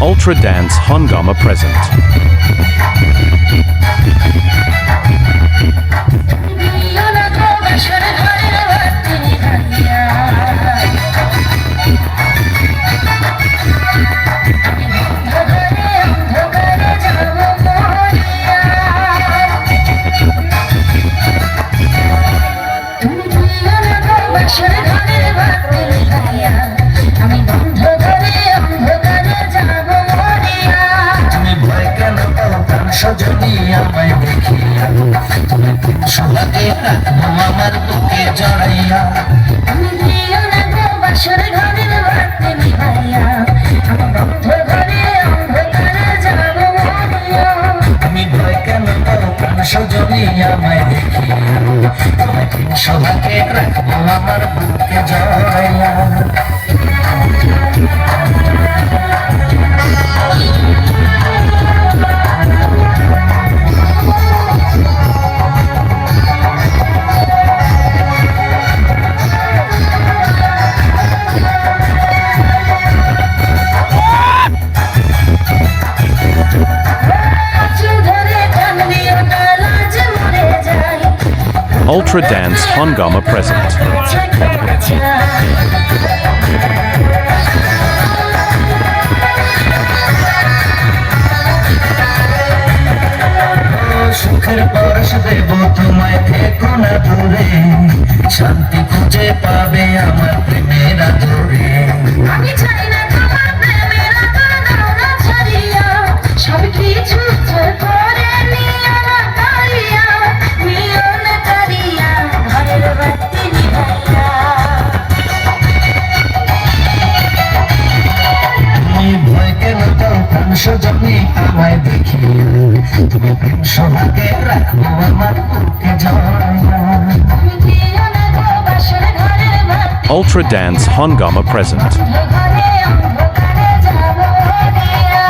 Ultra Dance Hungama present. Sajani আমায় দেখিয়া তুমি সোহাগে রাখবো আমার বুকে জড়াইয়া আমি দিও না গো বাসর ঘরের বাতি নিভাইয়া আমি বন্ধ ঘরে অন্ধকারে যাবো মরিয়া আমি ভয় কেন পাও প্রাণ সজনী আমায় দেখিয়া তুমি সোহাগে রাখবো আমার বুকে জড়াইয়া Ultra Dance Hungama present. সুখের পরশ দেব তোমায় থেকো না দূরে শান্তি খুঁজে পাবে আমার প্রেমের আদরে আমি চাই না তোমার প্রেমের আকানা ছাড়িয়া সব কিছু করে নিয়া তারিয়া নিও না তারিয়া ঘরের বাতি নিভাইয়া তুমি ভয় কেন পাও প্রাণ সজনী আমায় দেখিয়া তুমি প্রেম সোহাগে রাখবো আমার বুকে জড়াইয়া আমি দিও না গো বাসর ঘরের বাতি Ultra Dance Hungama present. ঘরে অন্ধকারে যাবো মরিয়া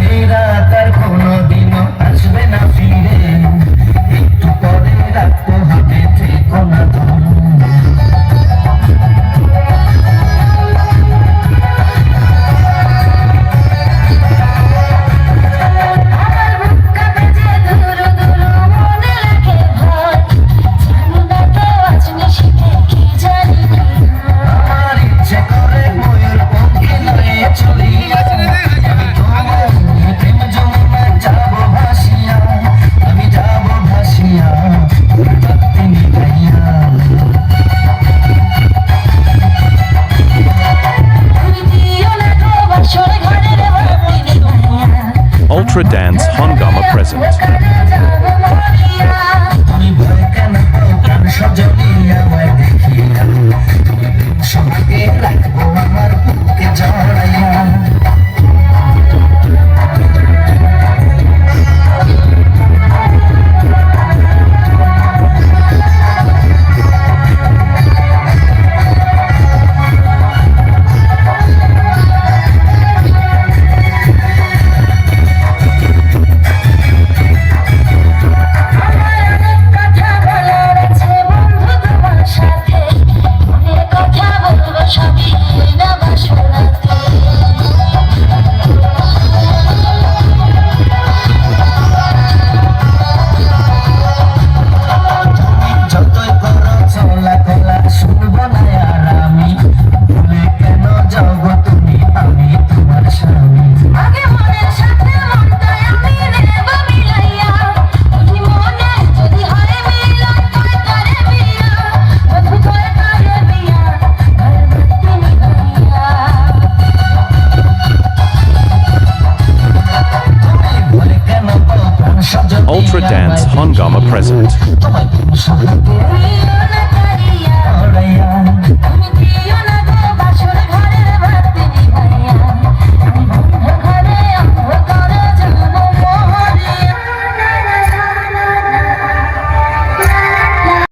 এই রাত আর কোনোদিনও আসবে না ফিরে একটু পরে রাখবো হাতে থেকো না দূরে আমার বুক কাঁপে যে দুরু দুরু মনে লাগে ভয় জানি না তো আজ নিশিতে কি জানি কি হয় আমার ইচ্ছে করে ময়ূর পঙ্খে লয়ে চলি আমি তোমার প্রেম যমুনা যাবো ভাসিয়া আমি যাবো ভাসিয়া বাতি নিভাইয়া তুমি দিও না গো বাসর ঘরের বাতি নিভাইয়া Ultra Dance Hungama present. অন্ধকারে যাবো মরিয়া তুমি ভয় কেন পাও প্রাণ সজনী আমায় দেখিয়া তুমি প্রেম সোহাগে রাখবো আমার বুকে জড়াইয়া